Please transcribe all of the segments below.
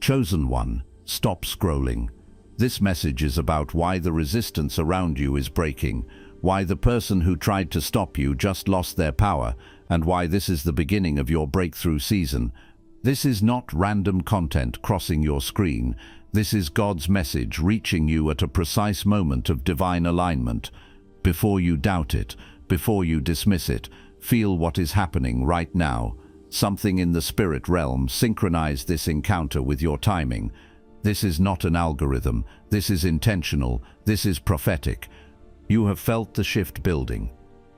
Chosen one, stop scrolling. This message is about why the resistance around you is breaking, why the person who tried to stop you just lost their power, and why this is the beginning of your breakthrough season. This is not random content crossing your screen. This is God's message reaching you at a precise moment of divine alignment. Before you doubt it, before you dismiss it, feel what is happening right now. Something in the spirit realm synchronized this encounter with your timing. This is not an algorithm. This is intentional. This is prophetic. You have felt the shift building.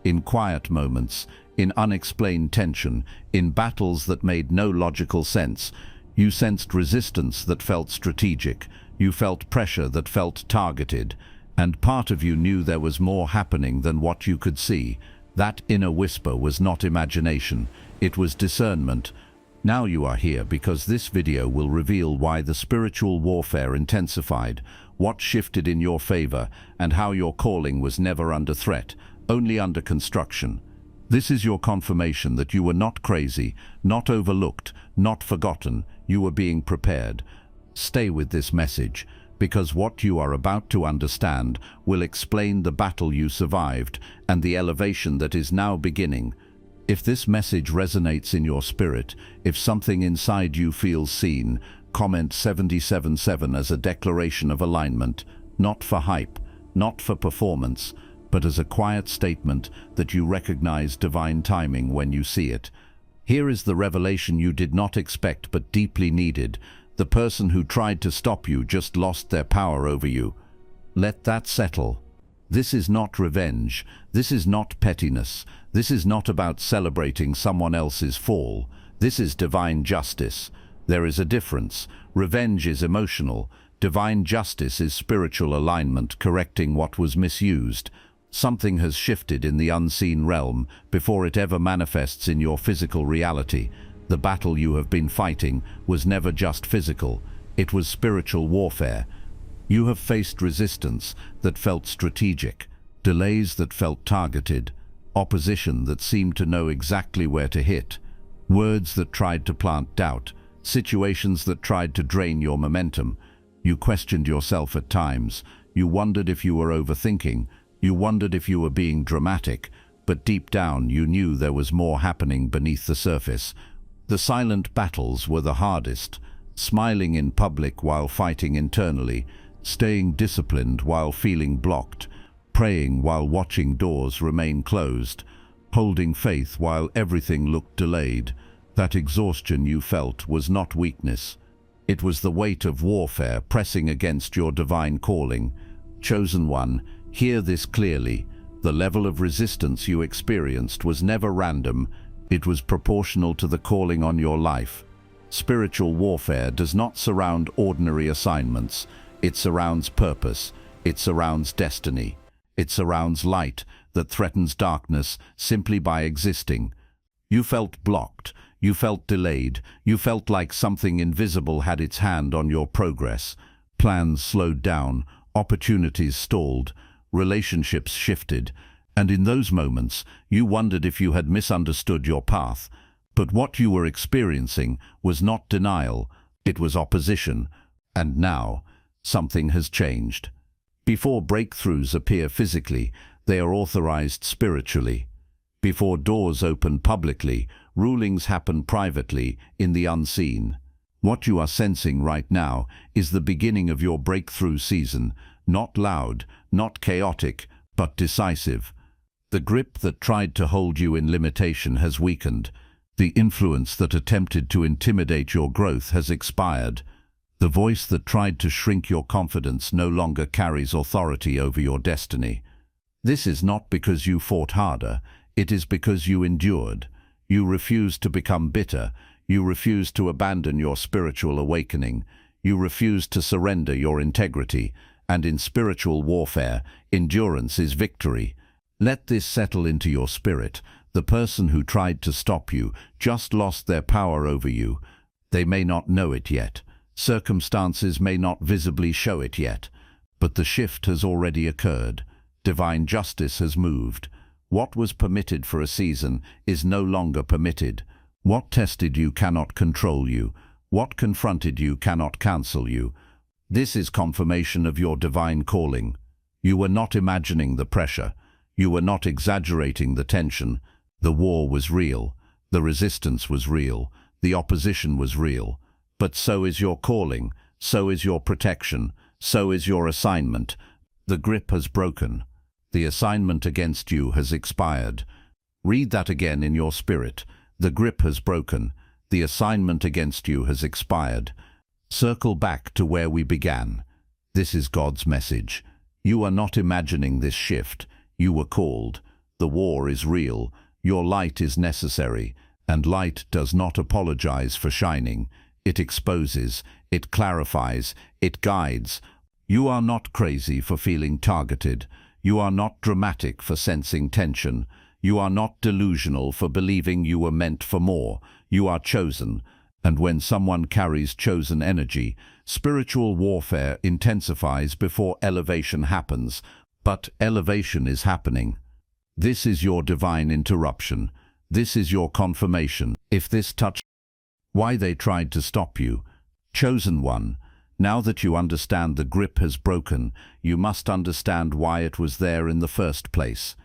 In quiet moments, in unexplained tension, in battles that made no logical sense, you sensed resistance that felt strategic. You felt pressure that felt targeted. And part of you knew there was more happening than what you could see. That inner whisper was not imagination. It was discernment. Now you are here because this video will reveal why the spiritual warfare intensified, what shifted in your favor, and how your calling was never under threat, only under construction. This is your confirmation that you were not crazy, not overlooked, not forgotten. You were being prepared. Stay with this message, because what you are about to understand will explain the battle you survived and the elevation that is now beginning. If this message resonates in your spirit, if something inside you feels seen, comment 777 as a declaration of alignment, not for hype, not for performance, but as a quiet statement that you recognize divine timing when you see it. Here is the revelation you did not expect but deeply needed. The person who tried to stop you just lost their power over you. Let that settle. This is not revenge. This is not pettiness. This is not about celebrating someone else's fall. This is divine justice. There is a difference. Revenge is emotional. Divine justice is spiritual alignment, correcting what was misused. Something has shifted in the unseen realm before it ever manifests in your physical reality. The battle you have been fighting was never just physical. It was spiritual warfare. You have faced resistance that felt strategic, delays that felt targeted, opposition that seemed to know exactly where to hit, words that tried to plant doubt, situations that tried to drain your momentum. You questioned yourself at times. You wondered if you were overthinking. You wondered if you were being dramatic. But deep down, you knew there was more happening beneath the surface. The silent battles were the hardest, smiling in public while fighting internally, staying disciplined while feeling blocked, praying while watching doors remain closed, holding faith while everything looked delayed. That exhaustion you felt was not weakness. It was the weight of warfare pressing against your divine calling. Chosen one, hear this clearly. The level of resistance you experienced was never random. It was proportional to the calling on your life. Spiritual warfare does not surround ordinary assignments. It surrounds purpose. It surrounds destiny. It surrounds light that threatens darkness simply by existing. You felt blocked. You felt delayed. You felt like something invisible had its hand on your progress. Plans slowed down. Opportunities stalled. Relationships shifted. And in those moments, you wondered if you had misunderstood your path. But what you were experiencing was not denial. It was opposition. And now, something has changed. Before breakthroughs appear physically, they are authorized spiritually. Before doors open publicly, rulings happen privately, in the unseen. What you are sensing right now is the beginning of your breakthrough season, not loud, not chaotic, but decisive. The grip that tried to hold you in limitation has weakened. The influence that attempted to intimidate your growth has expired. The voice that tried to shrink your confidence no longer carries authority over your destiny. This is not because you fought harder. It is because you endured. You refused to become bitter. You refused to abandon your spiritual awakening. You refused to surrender your integrity. And in spiritual warfare, endurance is victory. Let this settle into your spirit. The person who tried to stop you just lost their power over you. They may not know it yet. Circumstances may not visibly show it yet. But the shift has already occurred. Divine justice has moved. What was permitted for a season is no longer permitted. What tested you cannot control you. What confronted you cannot cancel you. This is confirmation of your divine calling. You were not imagining the pressure. You were not exaggerating the tension. The war was real. The resistance was real. The opposition was real. But so is your calling. So is your protection. So is your assignment. The grip has broken. The assignment against you has expired. Read that again in your spirit. The grip has broken. The assignment against you has expired. Circle back to where we began. This is God's message. You are not imagining this shift. You were called. The war is real. Your light is necessary. And light does not apologize for shining. It exposes. It clarifies. It guides. You are not crazy for feeling targeted. You are not dramatic for sensing tension. You are not delusional for believing you were meant for more. You are chosen. And when someone carries chosen energy, spiritual warfare intensifies before elevation happens. But elevation is happening. This is your divine interruption. This is your confirmation. If this touched why they tried to stop you, chosen one, now that you understand the grip has broken, you must understand why it was there in the first place.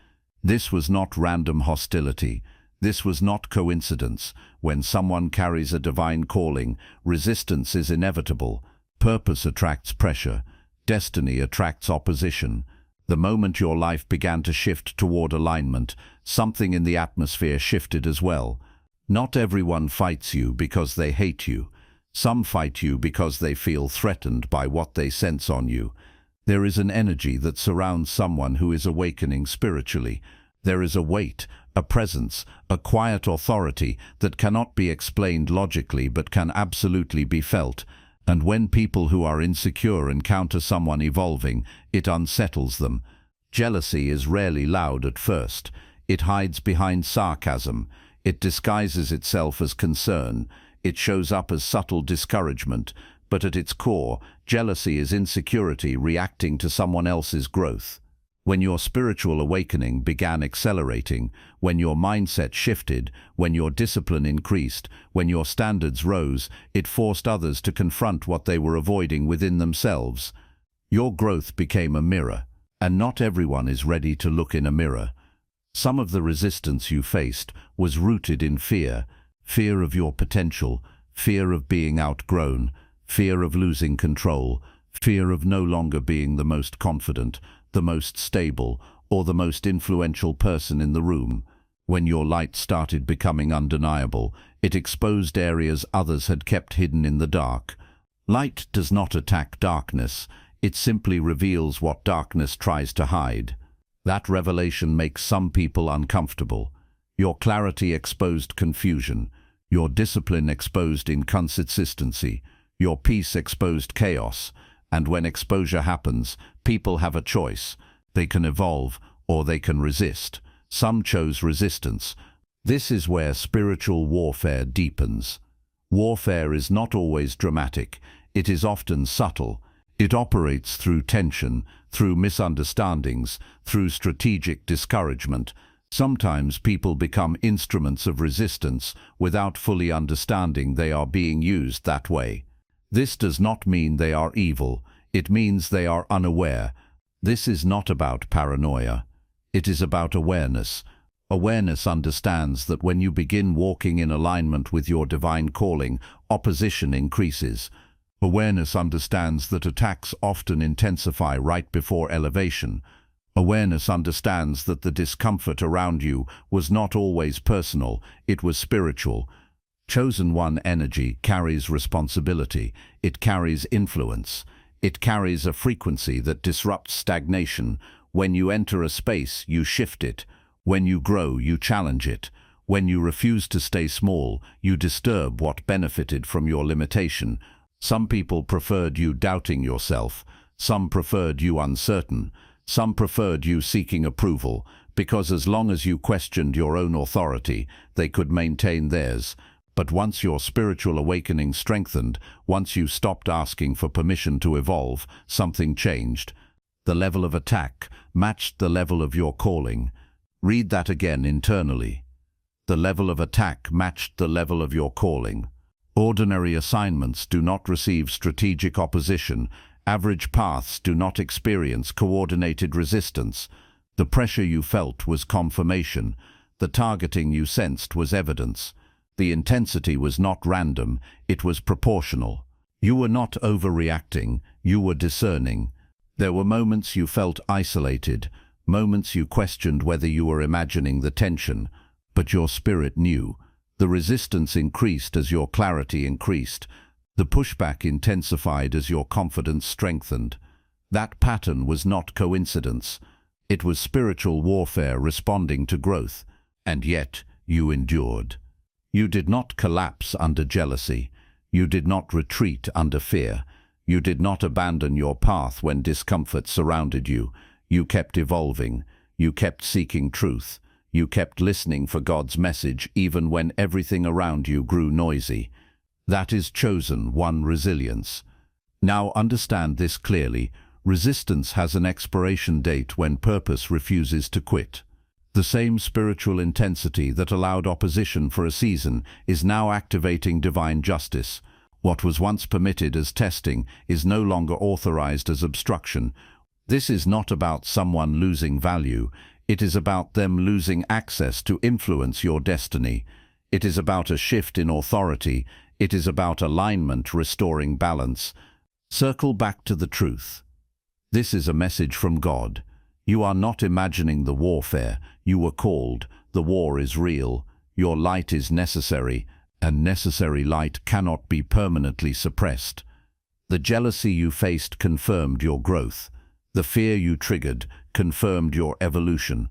This was not random hostility. This was not coincidence. When someone carries a divine calling, resistance is inevitable. Purpose attracts pressure. Destiny attracts opposition. The moment your life began to shift toward alignment, something in the atmosphere shifted as well. Not everyone fights you because they hate you. Some fight you because they feel threatened by what they sense on you. There is an energy that surrounds someone who is awakening spiritually. There is a weight, a presence, a quiet authority that cannot be explained logically but can absolutely be felt. And when people who are insecure encounter someone evolving, it unsettles them. Jealousy is rarely loud at first. It hides behind sarcasm. It disguises itself as concern. It shows up as subtle discouragement, but at its core, jealousy is insecurity reacting to someone else's growth. When your spiritual awakening began accelerating, when your mindset shifted, when your discipline increased, when your standards rose, it forced others to confront what they were avoiding within themselves. Your growth became a mirror, and not everyone is ready to look in a mirror. Some of the resistance you faced was rooted in fear. Fear of your potential, fear of being outgrown, fear of losing control, fear of no longer being the most confident, the most stable, or the most influential person in the room. When your light started becoming undeniable, it exposed areas others had kept hidden in the dark. Light does not attack darkness, it simply reveals what darkness tries to hide. That revelation makes some people uncomfortable. Your clarity exposed confusion. Your discipline exposed inconsistency. Your peace exposed chaos. And when exposure happens, people have a choice. They can evolve or they can resist. Some chose resistance. This is where spiritual warfare deepens. Warfare is not always dramatic. It is often subtle. It operates through tension, through misunderstandings, through strategic discouragement. Sometimes people become instruments of resistance without fully understanding they are being used that way. This does not mean they are evil. It means they are unaware. This is not about paranoia. It is about awareness. Awareness understands that when you begin walking in alignment with your divine calling, opposition increases. Awareness understands that attacks often intensify right before elevation. Awareness understands that the discomfort around you was not always personal, it was spiritual. Chosen one energy carries responsibility, it carries influence, it carries a frequency that disrupts stagnation. When you enter a space, you shift it. When you grow, you challenge it. When you refuse to stay small, you disturb what benefited from your limitation. Some people preferred you doubting yourself. Some preferred you uncertain. Some preferred you seeking approval, because as long as you questioned your own authority, they could maintain theirs. But once your spiritual awakening strengthened, once you stopped asking for permission to evolve, something changed. The level of attack matched the level of your calling. Read that again internally. The level of attack matched the level of your calling. Ordinary assignments do not receive strategic opposition. Average paths do not experience coordinated resistance. The pressure you felt was confirmation. The targeting you sensed was evidence. The intensity was not random, it was proportional. You were not overreacting, you were discerning. There were moments you felt isolated, moments you questioned whether you were imagining the tension, but your spirit knew. The resistance increased as your clarity increased. The pushback intensified as your confidence strengthened. That pattern was not coincidence. It was spiritual warfare responding to growth. And yet, you endured. You did not collapse under jealousy. You did not retreat under fear. You did not abandon your path when discomfort surrounded you. You kept evolving. You kept seeking truth. You kept listening for God's message even when everything around you grew noisy. That is chosen one resilience. Now understand this clearly. Resistance has an expiration date when purpose refuses to quit. The same spiritual intensity that allowed opposition for a season is now activating divine justice. What was once permitted as testing is no longer authorized as obstruction. This is not about someone losing value. It is about them losing access to influence your destiny. It is about a shift in authority. It is about alignment restoring balance. Circle back to the truth. This is a message from God. You are not imagining the warfare. You were called. The war is real. Your light is necessary, and necessary light cannot be permanently suppressed. The jealousy you faced confirmed your growth. The fear you triggered confirmed your evolution.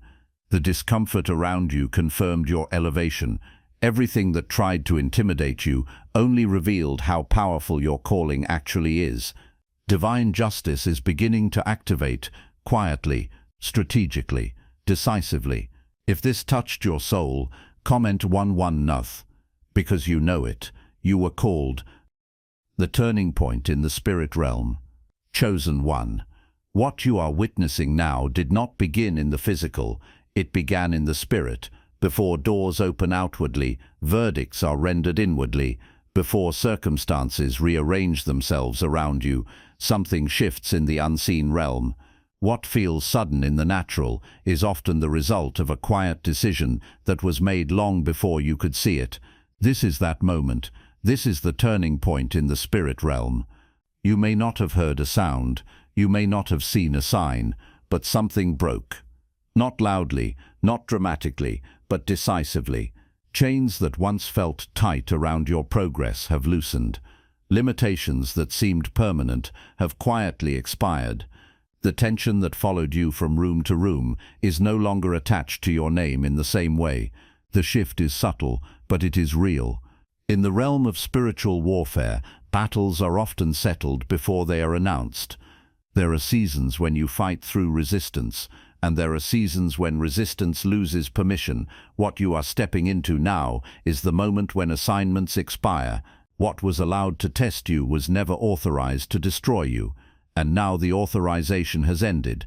The discomfort around you confirmed your elevation. Everything that tried to intimidate you only revealed how powerful your calling actually is. Divine justice is beginning to activate quietly, strategically, decisively. If this touched your soul, comment 11 Nuth. Because you know it, you were called. The turning point in the spirit realm. Chosen one. What you are witnessing now did not begin in the physical, it began in the spirit. Before doors open outwardly, verdicts are rendered inwardly. Before circumstances rearrange themselves around you, something shifts in the unseen realm. What feels sudden in the natural is often the result of a quiet decision that was made long before you could see it. This is that moment. This is the turning point in the spirit realm. You may not have heard a sound, you may not have seen a sign, but something broke. Not loudly, not dramatically, but decisively. Chains that once felt tight around your progress have loosened. Limitations that seemed permanent have quietly expired. The tension that followed you from room to room is no longer attached to your name in the same way. The shift is subtle, but it is real. In the realm of spiritual warfare, battles are often settled before they are announced. There are seasons when you fight through resistance, and there are seasons when resistance loses permission. What you are stepping into now is the moment when assignments expire. What was allowed to test you was never authorized to destroy you, and now the authorization has ended.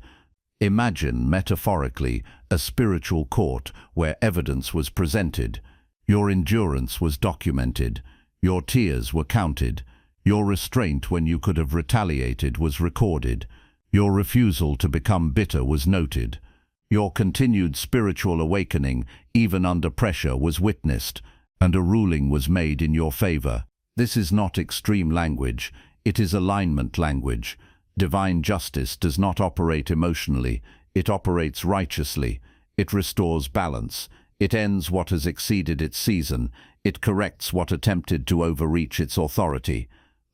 Imagine, metaphorically, a spiritual court where evidence was presented. Your endurance was documented. Your tears were counted. Your restraint when you could have retaliated was recorded. Your refusal to become bitter was noted. Your continued spiritual awakening, even under pressure, was witnessed, and a ruling was made in your favor. This is not extreme language, it is alignment language. Divine justice does not operate emotionally, it operates righteously. It restores balance. It ends what has exceeded its season. It corrects what attempted to overreach its authority.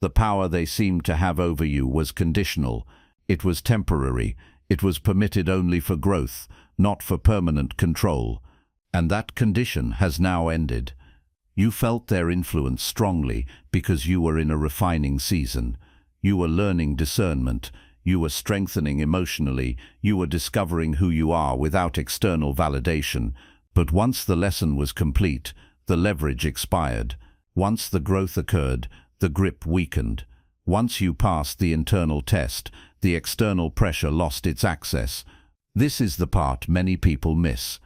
The power they seemed to have over you was conditional. It was temporary. It was permitted only for growth, not for permanent control. And that condition has now ended. You felt their influence strongly because you were in a refining season. You were learning discernment. You were strengthening emotionally. You were discovering who you are without external validation. But once the lesson was complete, the leverage expired. Once the growth occurred, the grip weakened. Once you passed the internal test, the external pressure lost its access. This is the part many people miss.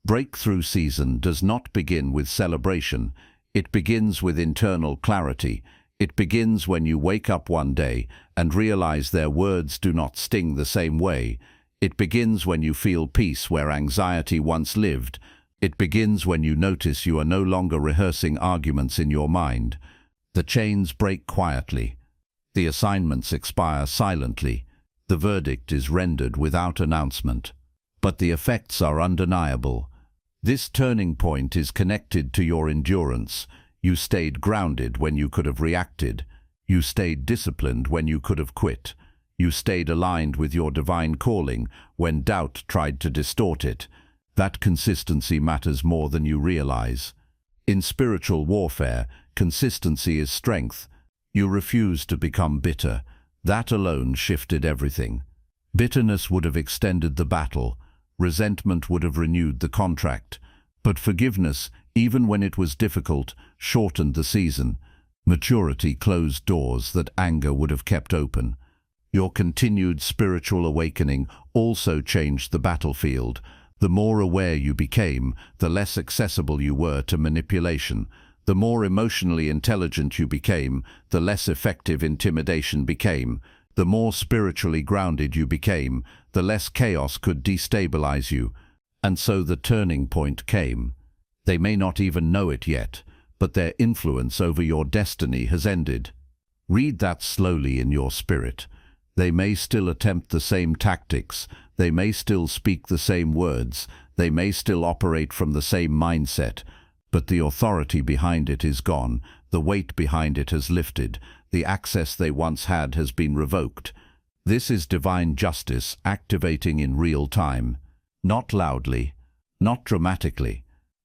Breakthrough season does not begin with celebration. It begins with internal clarity. It begins when you wake up one day and realize their words do not sting the same way. It begins when you feel peace where anxiety once lived. It begins when you notice you are no longer rehearsing arguments in your mind. The chains break quietly. The assignments expire silently. The verdict is rendered without announcement. But the effects are undeniable. This turning point is connected to your endurance. You stayed grounded when you could have reacted. You stayed disciplined when you could have quit. You stayed aligned with your divine calling when doubt tried to distort it. That consistency matters more than you realize. In spiritual warfare, consistency is strength. You refuse to become bitter. That alone shifted everything. Bitterness would have extended the battle. Resentment would have renewed the contract. But forgiveness, even when it was difficult, shortened the season. Maturity closed doors that anger would have kept open. Your continued spiritual awakening also changed the battlefield. The more aware you became, the less accessible you were to manipulation. The more emotionally intelligent you became, the less effective intimidation became. The more spiritually grounded you became, the less chaos could destabilize you. And so the turning point came. They may not even know it yet, but their influence over your destiny has ended. Read that slowly in your spirit. They may still attempt the same tactics. They may still speak the same words. They may still operate from the same mindset. But the authority behind it is gone. The weight behind it has lifted. The access they once had has been revoked. This is divine justice activating in real time. Not loudly, not dramatically,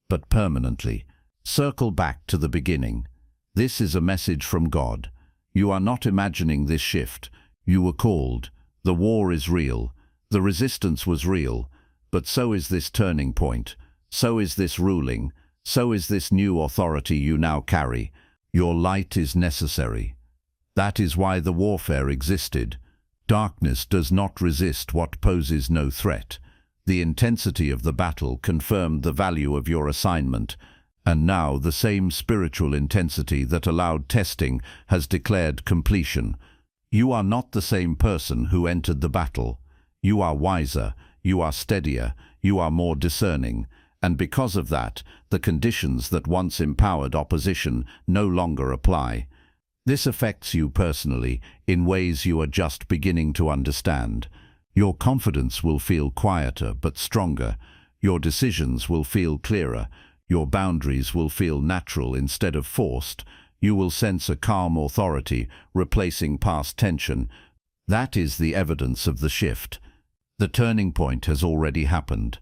but permanently. Circle back to the beginning. This is a message from God. You are not imagining this shift. You were called. The war is real. The resistance was real. But so is this turning point. So is this ruling. So is this new authority you now carry. Your light is necessary. That is why the warfare existed. Darkness does not resist what poses no threat. The intensity of the battle confirmed the value of your assignment, and now the same spiritual intensity that allowed testing has declared completion. You are not the same person who entered the battle. You are wiser, you are steadier, you are more discerning, and because of that, the conditions that once empowered opposition no longer apply. This affects you personally in ways you are just beginning to understand. Your confidence will feel quieter but stronger. Your decisions will feel clearer. Your boundaries will feel natural instead of forced. You will sense a calm authority replacing past tension. That is the evidence of the shift. The turning point has already happened.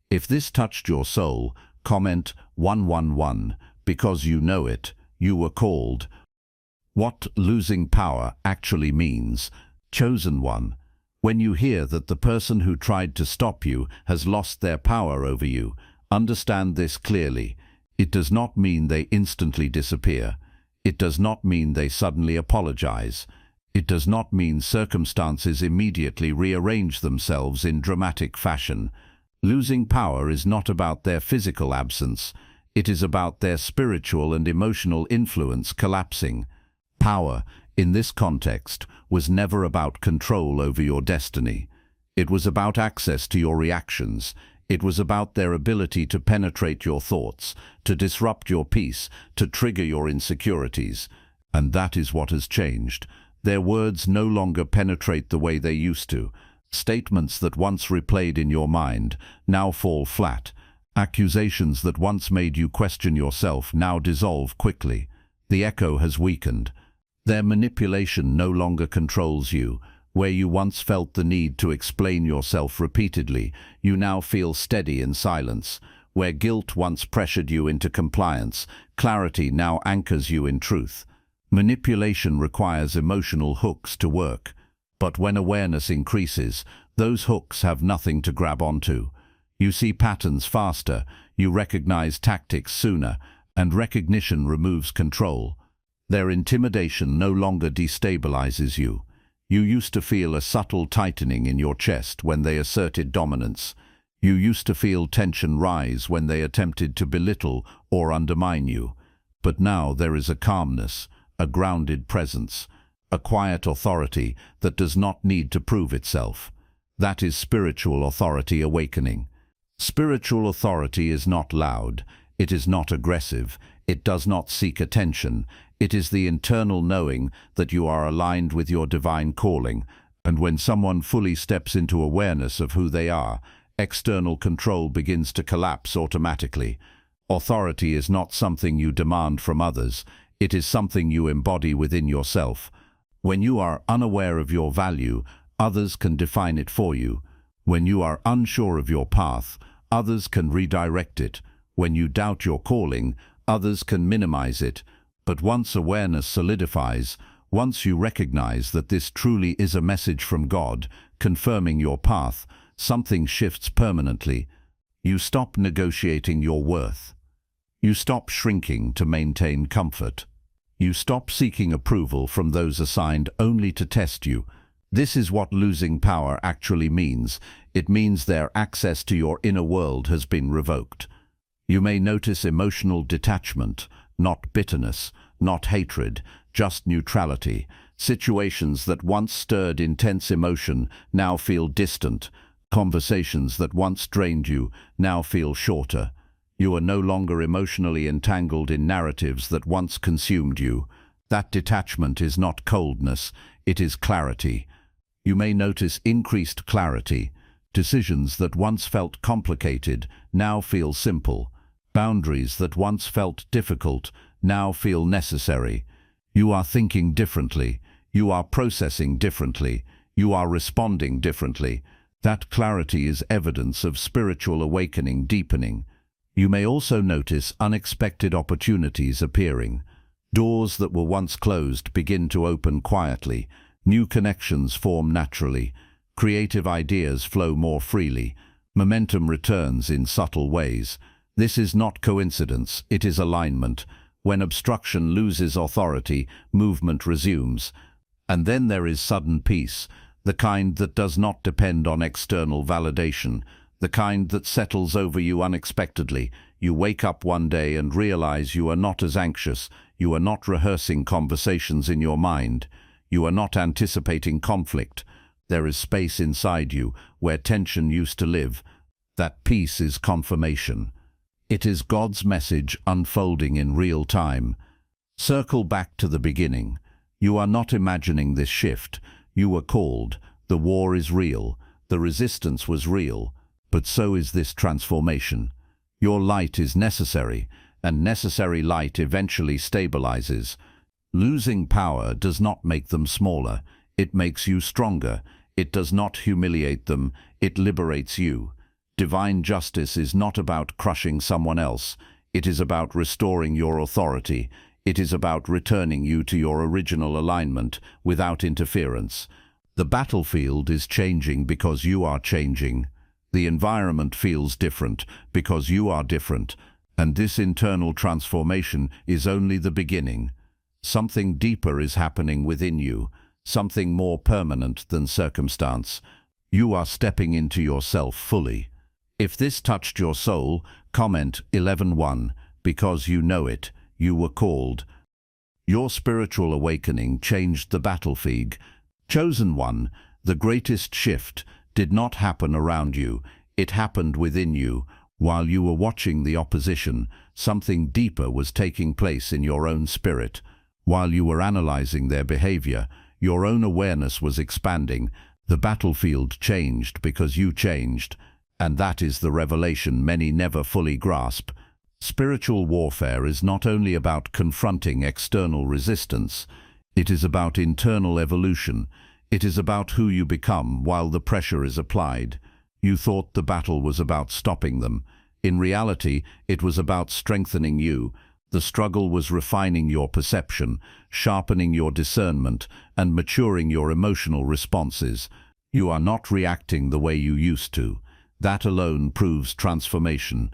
If this touched your soul, comment 111 because you know it. You were called. What losing power actually means. Chosen one. When you hear that the person who tried to stop you has lost their power over you, understand this clearly. It does not mean they instantly disappear. It does not mean they suddenly apologize. It does not mean circumstances immediately rearrange themselves in dramatic fashion. Losing power is not about their physical absence. It is about their spiritual and emotional influence collapsing. Power, in this context, was never about control over your destiny. It was about access to your reactions. It was about their ability to penetrate your thoughts, to disrupt your peace, to trigger your insecurities. And that is what has changed. Their words no longer penetrate the way they used to. Statements that once replayed in your mind now fall flat. Accusations that once made you question yourself now dissolve quickly. The echo has weakened. Their manipulation no longer controls you. Where you once felt the need to explain yourself repeatedly, you now feel steady in silence. Where guilt once pressured you into compliance, clarity now anchors you in truth. Manipulation requires emotional hooks to work. But when awareness increases, those hooks have nothing to grab onto. You see patterns faster, you recognize tactics sooner, and recognition removes control. Their intimidation no longer destabilizes you. You used to feel a subtle tightening in your chest when they asserted dominance. You used to feel tension rise when they attempted to belittle or undermine you. But now there is a calmness, a grounded presence, a quiet authority that does not need to prove itself. That is spiritual authority awakening. Spiritual authority is not loud, it is not aggressive, it does not seek attention. It is the internal knowing that you are aligned with your divine calling, and when someone fully steps into awareness of who they are, external control begins to collapse automatically. Authority is not something you demand from others, it is something you embody within yourself. When you are unaware of your value, others can define it for you. When you are unsure of your path, others can redirect it. When you doubt your calling, others can minimize it. But once awareness solidifies, once you recognize that this truly is a message from God, confirming your path, something shifts permanently. You stop negotiating your worth. You stop shrinking to maintain comfort. You stop seeking approval from those assigned only to test you. This is what losing power actually means. It means their access to your inner world has been revoked. You may notice emotional detachment, not bitterness, not hatred, just neutrality. Situations that once stirred intense emotion now feel distant. Conversations that once drained you now feel shorter. You are no longer emotionally entangled in narratives that once consumed you. That detachment is not coldness, it is clarity. You may notice increased clarity. Decisions that once felt complicated now feel simple. Boundaries that once felt difficult now feel necessary. You are thinking differently. You are processing differently. You are responding differently. That clarity is evidence of spiritual awakening deepening. You may also notice unexpected opportunities appearing. Doors that were once closed begin to open quietly. New connections form naturally. Creative ideas flow more freely. Momentum returns in subtle ways. This is not coincidence, it is alignment. When obstruction loses authority, movement resumes. And then there is sudden peace, the kind that does not depend on external validation, the kind that settles over you unexpectedly. You wake up one day and realize you are not as anxious, you are not rehearsing conversations in your mind, you are not anticipating conflict. There is space inside you where tension used to live. That peace is confirmation. It is God's message unfolding in real time. Circle back to the beginning. You are not imagining this shift. You were called. The war is real. The resistance was real. But so is this transformation. Your light is necessary, and necessary light eventually stabilizes. Losing power does not make them smaller. It makes you stronger. It does not humiliate them. It liberates you. Divine justice is not about crushing someone else. It is about restoring your authority. It is about returning you to your original alignment without interference. The battlefield is changing because you are changing. The environment feels different because you are different. And this internal transformation is only the beginning. Something deeper is happening within you, something more permanent than circumstance. You are stepping into yourself fully. If this touched your soul, comment 11:1, because you know it, you were called. Your spiritual awakening changed the battlefield. Chosen one, the greatest shift did not happen around you, it happened within you. While you were watching the opposition, something deeper was taking place in your own spirit. While you were analyzing their behavior, your own awareness was expanding. The battlefield changed because you changed. And that is the revelation many never fully grasp. Spiritual warfare is not only about confronting external resistance, it is about internal evolution. It is about who you become while the pressure is applied. You thought the battle was about stopping them. In reality, it was about strengthening you. The struggle was refining your perception, sharpening your discernment, and maturing your emotional responses. You are not reacting the way you used to. That alone proves transformation.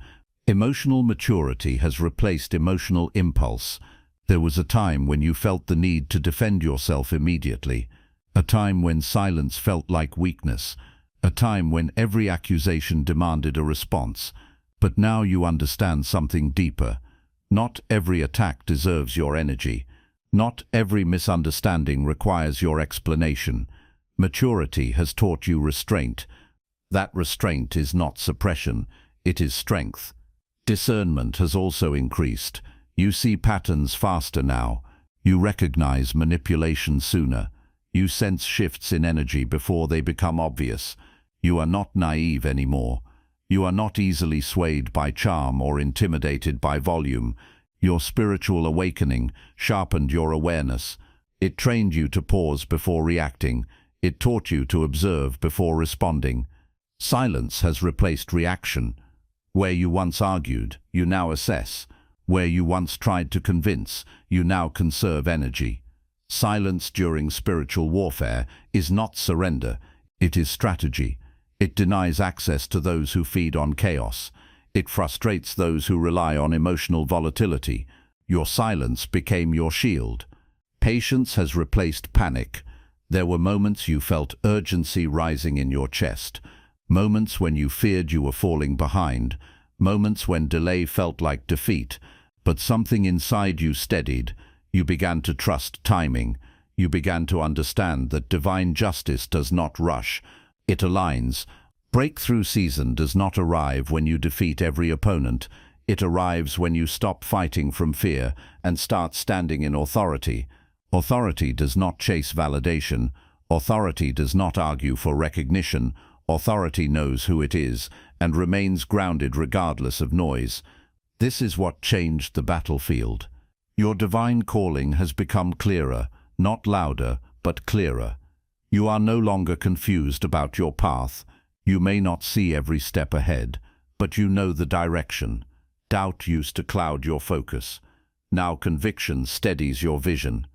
Emotional maturity has replaced emotional impulse. There was a time when you felt the need to defend yourself immediately, a time when silence felt like weakness, a time when every accusation demanded a response. But now you understand something deeper. Not every attack deserves your energy. Not every misunderstanding requires your explanation. Maturity has taught you restraint. That restraint is not suppression, it is strength. Discernment has also increased. You see patterns faster now. You recognize manipulation sooner. You sense shifts in energy before they become obvious. You are not naive anymore. You are not easily swayed by charm or intimidated by volume. Your spiritual awakening sharpened your awareness. It trained you to pause before reacting. It taught you to observe before responding. Silence has replaced reaction. Where you once argued, you now assess. Where you once tried to convince, you now conserve energy. Silence during spiritual warfare is not surrender, it is strategy. It denies access to those who feed on chaos. It frustrates those who rely on emotional volatility. Your silence became your shield. Patience has replaced panic. There were moments you felt urgency rising in your chest. Moments when you feared you were falling behind. Moments when delay felt like defeat. But something inside you steadied. You began to trust timing. You began to understand that divine justice does not rush. It aligns. Breakthrough season does not arrive when you defeat every opponent. It arrives when you stop fighting from fear and start standing in authority. Authority does not chase validation. Authority does not argue for recognition. Authority knows who it is and remains grounded regardless of noise. This is what changed the battlefield. Your divine calling has become clearer, not louder, but clearer. You are no longer confused about your path. You may not see every step ahead, but you know the direction. Doubt used to cloud your focus. Now conviction steadies your vision.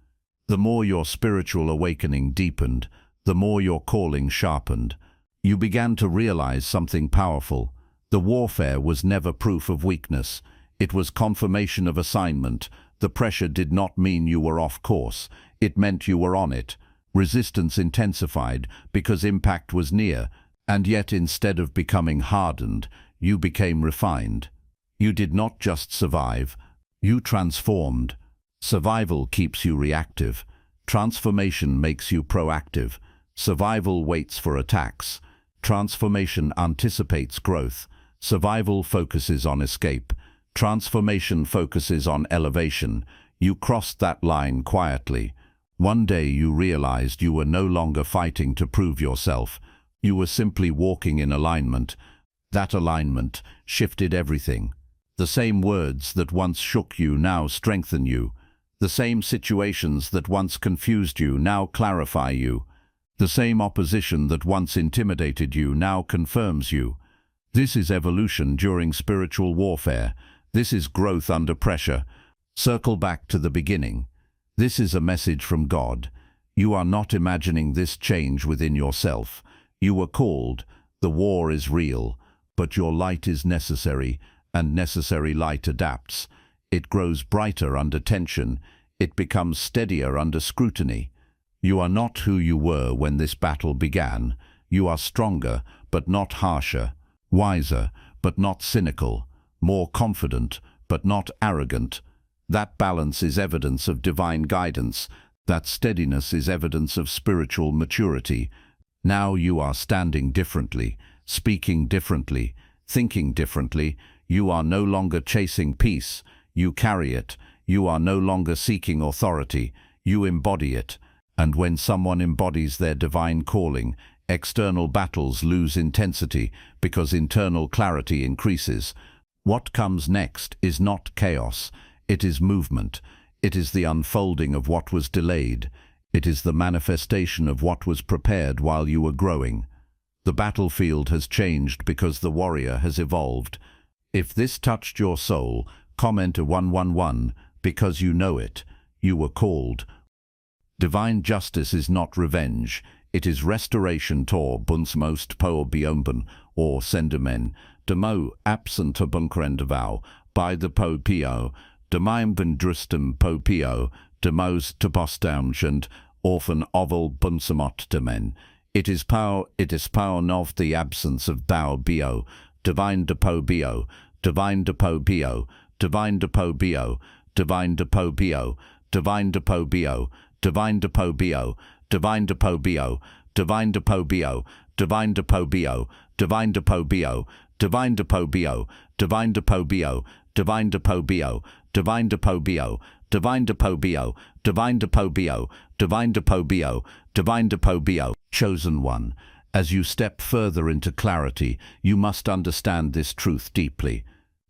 The more your spiritual awakening deepened, the more your calling sharpened. You began to realize something powerful. The warfare was never proof of weakness. It was confirmation of assignment. The pressure did not mean you were off course. It meant you were on it. Resistance intensified because impact was near, and yet instead of becoming hardened, you became refined. You did not just survive, you transformed. Survival keeps you reactive. Transformation makes you proactive. Survival waits for attacks. Transformation anticipates growth. Survival focuses on escape. Transformation focuses on elevation. You crossed that line quietly. One day you realized you were no longer fighting to prove yourself. You were simply walking in alignment. That alignment shifted everything. The same words that once shook you now strengthen you. The same situations that once confused you now clarify you. The same opposition that once intimidated you now confirms you. This is evolution during spiritual warfare. This is growth under pressure. Circle back to the beginning. This is a message from God. You are not imagining this change within yourself. You were called. The war is real, but your light is necessary, and necessary light adapts. It grows brighter under tension. It becomes steadier under scrutiny. You are not who you were when this battle began. You are stronger, but not harsher. Wiser, but not cynical. More confident, but not arrogant. That balance is evidence of divine guidance. That steadiness is evidence of spiritual maturity. Now you are standing differently, speaking differently, thinking differently. You are no longer chasing peace. You carry it. You are no longer seeking authority. You embody it. And when someone embodies their divine calling, external battles lose intensity because internal clarity increases. What comes next is not chaos. It is movement. It is the unfolding of what was delayed. It is the manifestation of what was prepared while you were growing. The battlefield has changed because the warrior has evolved. If this touched your soul, comment a 111 because you know it. You were called. Divine justice is not revenge. It is restoration tor bunsmost po biomben or sendermen. Demo absent bunkrendavow by the po pio. Demaim vendrustum po pio. Demos tobosdownshand orphan oval bunsamot demen. It is power of the absence of bow bio. Divine depo bio. Divine depo bio. divine depobio, divine depobio, divine depobio, divine depobio, divine depobio, divine depobio, divine depobio, divine depobio, divine depobio, divine depobio, divine depobio, divine depobio, divine depobio, divine depobio, divine depobio, divine depobio. Chosen one, as you step further into clarity, you must understand this truth deeply.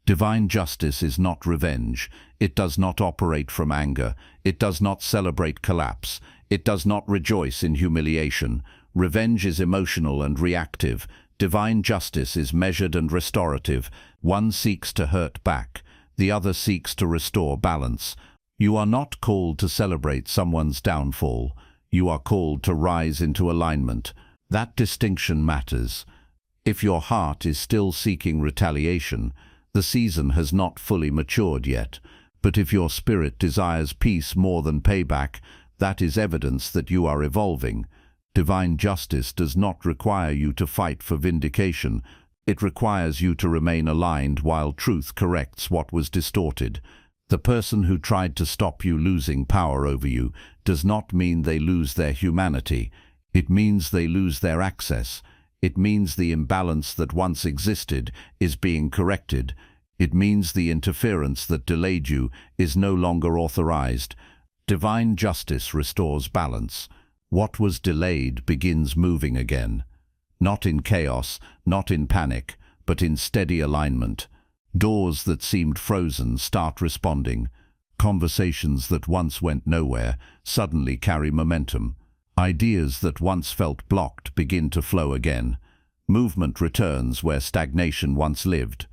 Divine justice is not revenge. It does not operate from anger. It does not celebrate collapse. It does not rejoice in humiliation. Revenge is emotional and reactive. Divine justice is measured and restorative. One seeks to hurt back. The other seeks to restore balance. You are not called to celebrate someone's downfall. You are called to rise into alignment. That distinction matters. If your heart is still seeking retaliation, the season has not fully matured yet. But if your spirit desires peace more than payback, that is evidence that you are evolving. Divine justice does not require you to fight for vindication. It requires you to remain aligned while truth corrects what was distorted. The person who tried to stop you losing power over you does not mean they lose their humanity. It means they lose their access. It means the imbalance that once existed is being corrected. It means the interference that delayed you is no longer authorized. Divine justice restores balance. What was delayed begins moving again. Not in chaos, not in panic, but in steady alignment. Doors that seemed frozen start responding. Conversations that once went nowhere suddenly carry momentum. Ideas that once felt blocked begin to flow again. Movement returns where stagnation once lived.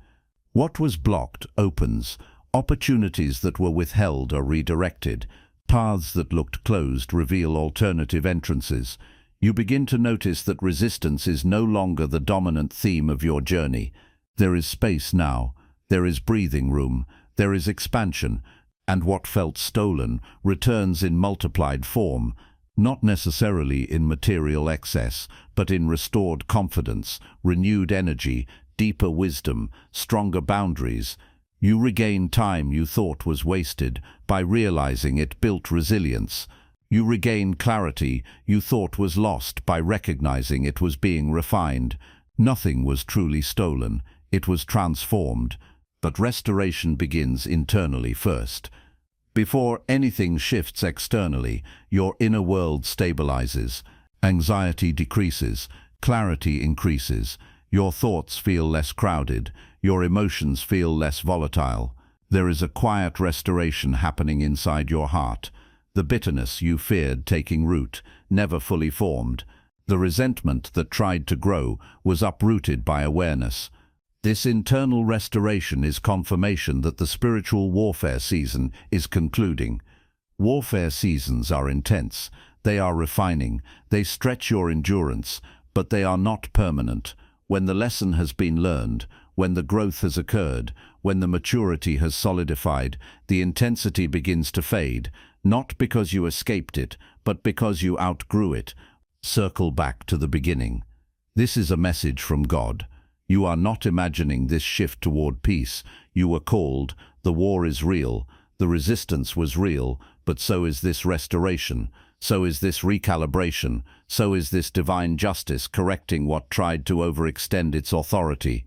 What was blocked opens. Opportunities that were withheld are redirected. Paths that looked closed reveal alternative entrances. You begin to notice that resistance is no longer the dominant theme of your journey. There is space now. There is breathing room. There is expansion. And what felt stolen returns in multiplied form, not necessarily in material excess, but in restored confidence, renewed energy, deeper wisdom, stronger boundaries. You regain time you thought was wasted by realizing it built resilience. You regain clarity you thought was lost by recognizing it was being refined. Nothing was truly stolen. It was transformed. But restoration begins internally first. Before anything shifts externally, your inner world stabilizes. Anxiety decreases. Clarity increases. Your thoughts feel less crowded. Your emotions feel less volatile. There is a quiet restoration happening inside your heart. The bitterness you feared taking root, never fully formed. The resentment that tried to grow was uprooted by awareness. This internal restoration is confirmation that the spiritual warfare season is concluding. Warfare seasons are intense. They are refining. They stretch your endurance, but they are not permanent. When the lesson has been learned, when the growth has occurred, when the maturity has solidified, the intensity begins to fade, not because you escaped it, but because you outgrew it. Circle back to the beginning. This is a message from God. You are not imagining this shift toward peace. You were called. The war is real. The resistance was real, but so is this restoration. So is this recalibration. So is this divine justice correcting what tried to overextend its authority.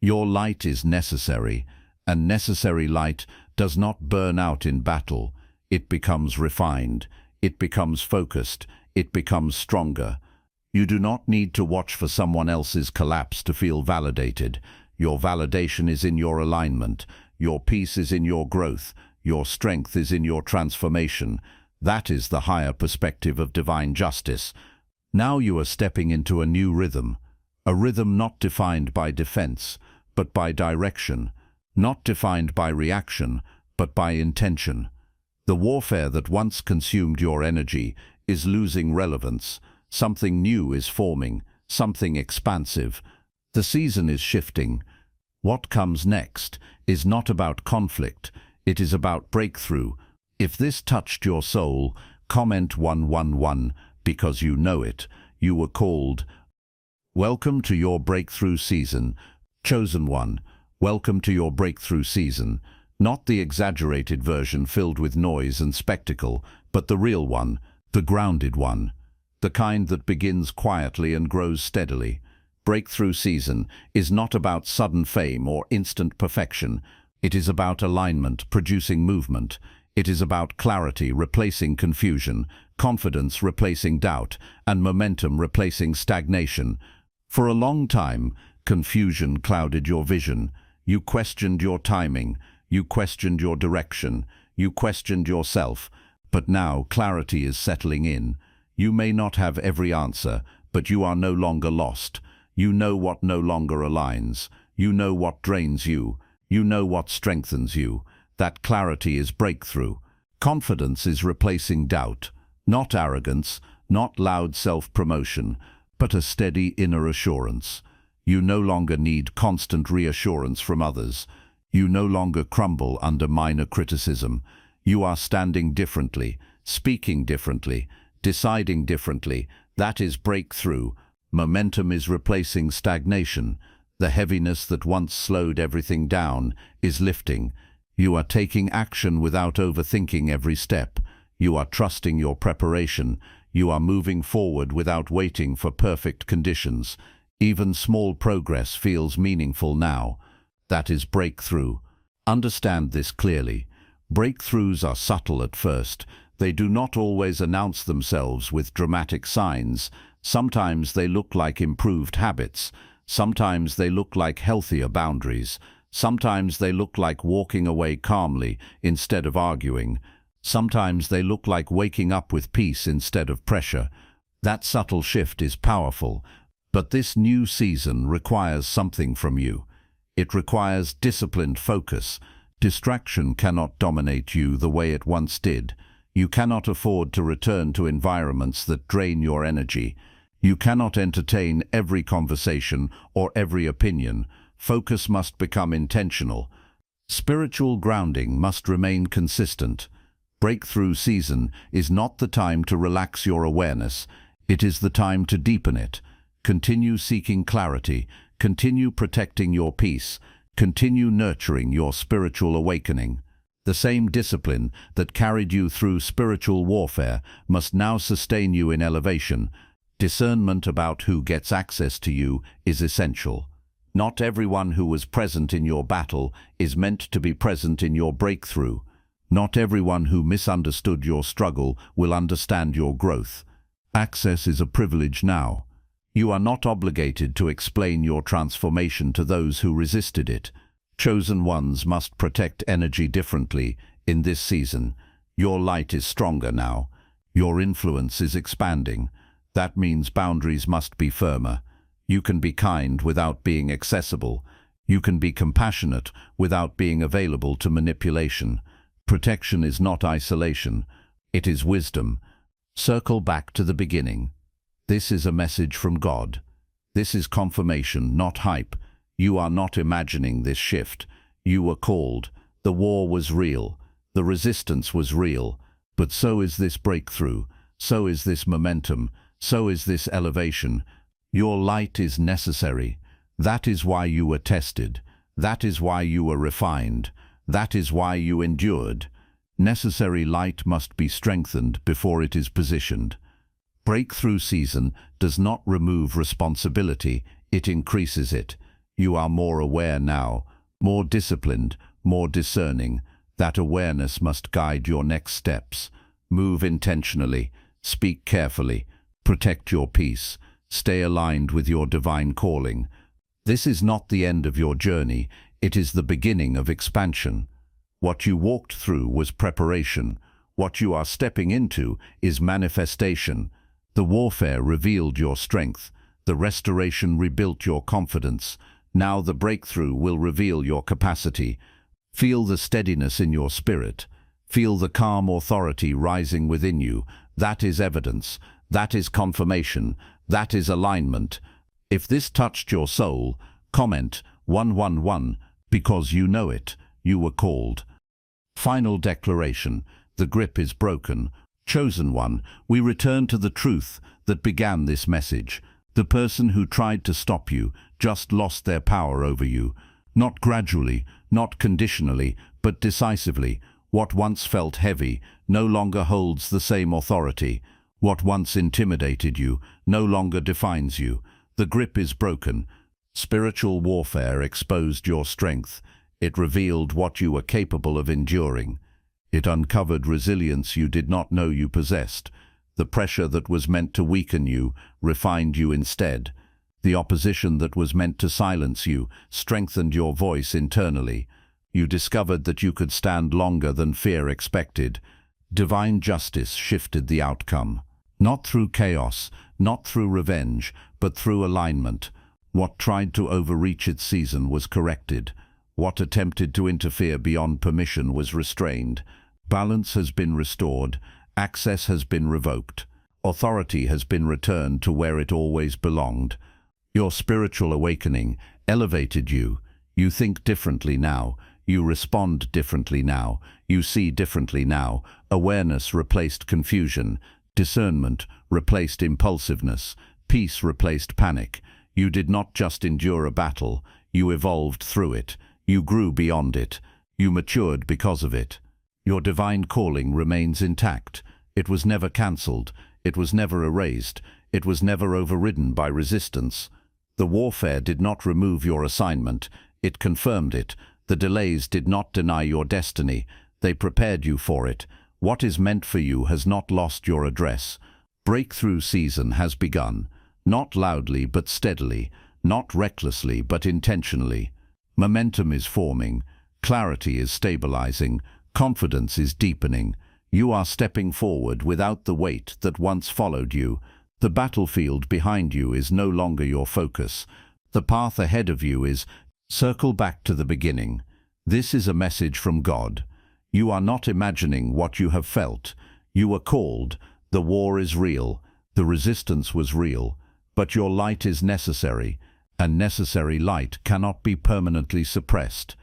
Your light is necessary, and necessary light does not burn out in battle. It becomes refined. It becomes focused. It becomes stronger. You do not need to watch for someone else's collapse to feel validated. Your validation is in your alignment. Your peace is in your growth. Your strength is in your transformation. That is the higher perspective of divine justice. Now you are stepping into a new rhythm. A rhythm not defined by defense, but by direction. Not defined by reaction, but by intention. The warfare that once consumed your energy is losing relevance. Something new is forming, something expansive. The season is shifting. What comes next is not about conflict, it is about breakthrough. If this touched your soul, comment 111 because you know it. You were called. Welcome to your breakthrough season. Chosen one, welcome to your breakthrough season. Not the exaggerated version filled with noise and spectacle, but the real one, the grounded one. The kind that begins quietly and grows steadily. Breakthrough season is not about sudden fame or instant perfection. It is about alignment, producing movement. It is about clarity, replacing confusion, confidence replacing doubt, and momentum replacing stagnation. For a long time, confusion clouded your vision. You questioned your timing. You questioned your direction. You questioned yourself. But now clarity is settling in. You may not have every answer, but you are no longer lost. You know what no longer aligns. You know what drains you. You know what strengthens you. That clarity is breakthrough. Confidence is replacing doubt. Not arrogance, not loud self-promotion, but a steady inner assurance. You no longer need constant reassurance from others. You no longer crumble under minor criticism. You are standing differently, speaking differently, deciding differently. That is breakthrough. Momentum is replacing stagnation. The heaviness that once slowed everything down is lifting. You are taking action without overthinking every step. You are trusting your preparation. You are moving forward without waiting for perfect conditions. Even small progress feels meaningful now. That is breakthrough. Understand this clearly. Breakthroughs are subtle at first. They do not always announce themselves with dramatic signs. Sometimes they look like improved habits. Sometimes they look like healthier boundaries. Sometimes they look like walking away calmly instead of arguing. Sometimes they look like waking up with peace instead of pressure. That subtle shift is powerful. But this new season requires something from you. It requires disciplined focus. Distraction cannot dominate you the way it once did. You cannot afford to return to environments that drain your energy. You cannot entertain every conversation or every opinion. Focus must become intentional. Spiritual grounding must remain consistent. Breakthrough season is not the time to relax your awareness. It is the time to deepen it. Continue seeking clarity. Continue protecting your peace. Continue nurturing your spiritual awakening. The same discipline that carried you through spiritual warfare must now sustain you in elevation. Discernment about who gets access to you is essential. Not everyone who was present in your battle is meant to be present in your breakthrough. Not everyone who misunderstood your struggle will understand your growth. Access is a privilege now. You are not obligated to explain your transformation to those who resisted it. Chosen ones must protect energy differently in this season. Your light is stronger now. Your influence is expanding. That means boundaries must be firmer. You can be kind without being accessible. You can be compassionate without being available to manipulation. Protection is not isolation. It is wisdom. Circle back to the beginning. This is a message from God. This is confirmation, not hype. You are not imagining this shift. You were called. The war was real. The resistance was real. But so is this breakthrough. So is this momentum. So is this elevation. Your light is necessary. That is why you were tested. That is why you were refined. That is why you endured. Necessary light must be strengthened before it is positioned. Breakthrough season does not remove responsibility, it increases it. You are more aware now, more disciplined, more discerning. That awareness must guide your next steps. Move intentionally, speak carefully, protect your peace, stay aligned with your divine calling. This is not the end of your journey, it is the beginning of expansion. What you walked through was preparation. What you are stepping into is manifestation. The warfare revealed your strength. The restoration rebuilt your confidence. Now the breakthrough will reveal your capacity. Feel the steadiness in your spirit. Feel the calm authority rising within you. That is evidence. That is confirmation. That is alignment. If this touched your soul, comment 111 because you know it. You were called. Final declaration. The grip is broken. Chosen one, we return to the truth that began this message. The person who tried to stop you just lost their power over you. Not gradually, not conditionally, but decisively. What once felt heavy no longer holds the same authority. What once intimidated you no longer defines you. The grip is broken. Spiritual warfare exposed your strength. It revealed what you were capable of enduring. It uncovered resilience you did not know you possessed. The pressure that was meant to weaken you refined you instead. The opposition that was meant to silence you strengthened your voice internally. You discovered that you could stand longer than fear expected. Divine justice shifted the outcome. Not through chaos, not through revenge, but through alignment. What tried to overreach its season was corrected. What attempted to interfere beyond permission was restrained. Balance has been restored. Access has been revoked. Authority has been returned to where it always belonged. Your spiritual awakening elevated you. You think differently now. You respond differently now. You see differently now. Awareness replaced confusion. Discernment replaced impulsiveness. Peace replaced panic. You did not just endure a battle. You evolved through it. You grew beyond it. You matured because of it. Your divine calling remains intact. It was never cancelled. It was never erased. It was never overridden by resistance. The warfare did not remove your assignment. It confirmed it. The delays did not deny your destiny. They prepared you for it. What is meant for you has not lost your address. Breakthrough season has begun. Not loudly but steadily. Not recklessly but intentionally. Momentum is forming. Clarity is stabilizing. Confidence is deepening. You are stepping forward without the weight that once followed you. The battlefield behind you is no longer your focus. The path ahead of you is circle back to the beginning. This is a message from God. You are not imagining what you have felt. You were called. The war is real. The resistance was real. But your light is necessary, and necessary light cannot be permanently suppressed.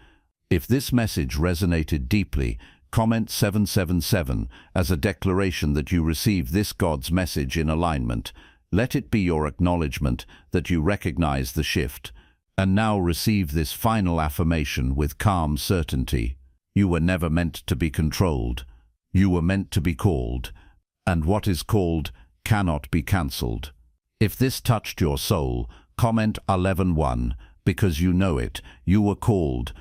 If this message resonated deeply, comment 777 as a declaration that you receive this God's message in alignment. Let it be your acknowledgement that you recognize the shift. And now receive this final affirmation with calm certainty. You were never meant to be controlled. You were meant to be called. And what is called cannot be cancelled. If this touched your soul, comment 11:1 because you know it. You were called.